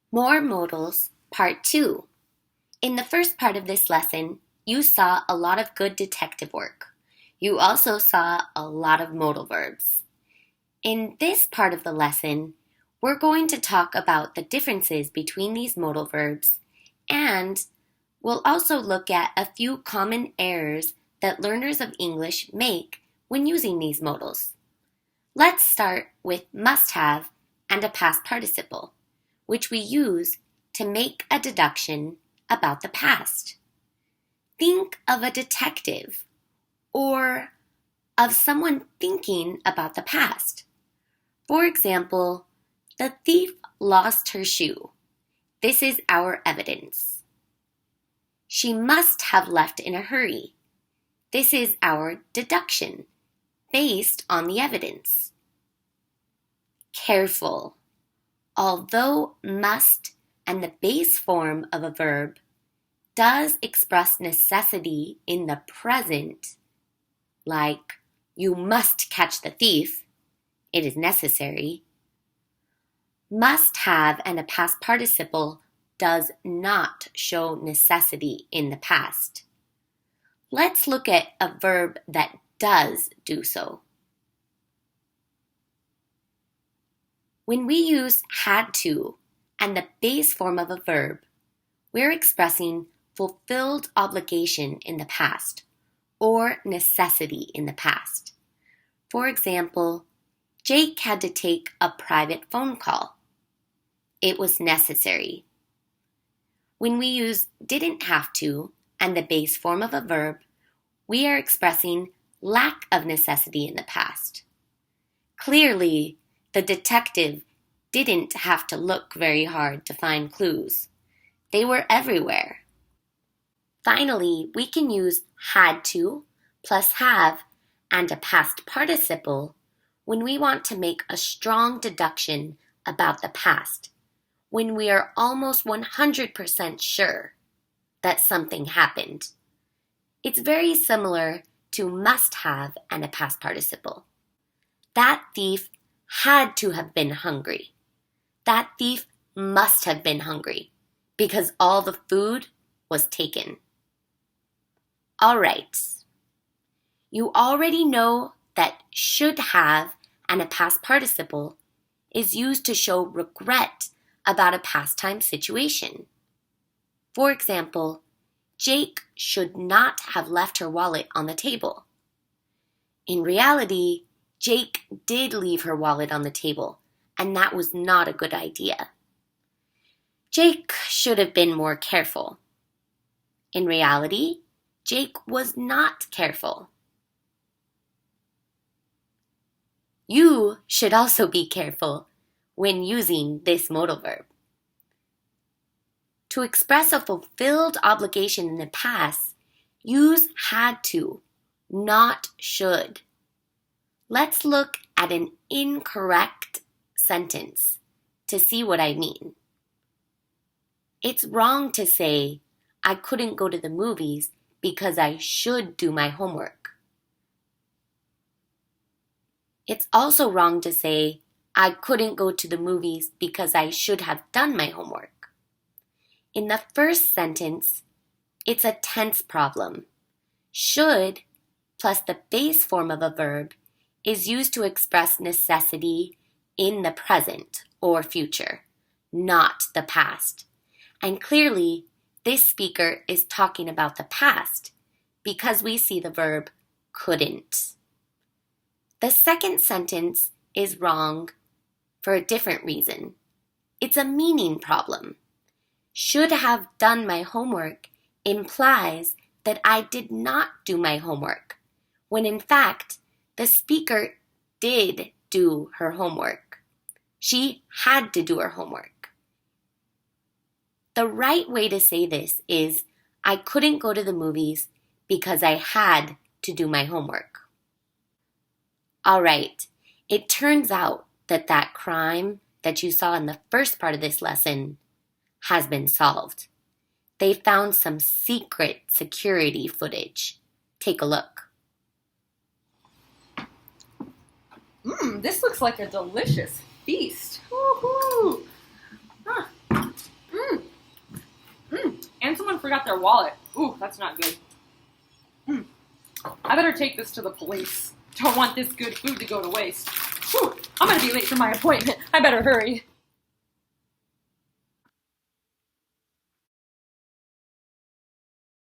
More Modals, Part 2. In the first part of this lesson, you saw a lot of good detective work. You also saw a lot of modal verbs. In this part of the lesson, we're going to talk about the differences between these modal verbs, and we'll also look at a few common errors that learners of English make when using these modals. Let's start with must have and a past participle, which we use to make a deduction about the past. Think of a detective or of someone thinking about the past. For example, the thief lost her shoe. This is our evidence. She must have left in a hurry. This is our deduction based on the evidence. Careful. Although must and the base form of a verb does express necessity in the present, like you must catch the thief, it is necessary. Must have and a past participle does not show necessity in the past. Let's look at a verb that does do so. When we use had to and the base form of a verb, we're expressing fulfilled obligation in the past or necessity in the past. For example, Jake had to take a private phone call. It was necessary. When we use didn't have to and the base form of a verb, we are expressing lack of necessity in the past. Clearly, the detective didn't have to look very hard to find clues. They were everywhere. Finally, we can use had to plus have and a past participle when we want to make a strong deduction about the past, when we are almost 100% sure that something happened. It's very similar to must have and a past participle. That thief had to have been hungry. That thief must have been hungry because all the food was taken. All right. You already know that should have and a past participle is used to show regret about a past time situation. For example, Jake should not have left her wallet on the table. In reality, Jake did leave her wallet on the table, and that was not a good idea. Jake should have been more careful. In reality, Jake was not careful. You should also be careful when using this modal verb. To express a fulfilled obligation in the past, use had to, not should. Let's look at an incorrect sentence to see what I mean. It's wrong to say, I couldn't go to the movies because I should do my homework. It's also wrong to say, I couldn't go to the movies because I should have done my homework. In the first sentence, it's a tense problem. Should plus the base form of a verb is used to express necessity in the present or future, not the past. And clearly, this speaker is talking about the past because we see the verb couldn't. The second sentence is wrong for a different reason. It's a meaning problem. Should have done my homework implies that I did not do my homework, when in fact, the speaker did do her homework. She had to do her homework. The right way to say this is, I couldn't go to the movies because I had to do my homework. All right, it turns out that crime that you saw in the first part of this lesson has been solved. They found some secret security footage. Take a look. This looks like a delicious feast. Woohoo! Huh. forgot their wallet. Ooh, that's not good. I better take this to the police. Don't want this good food to go to waste. Whew, I'm gonna be late for my appointment. I better hurry.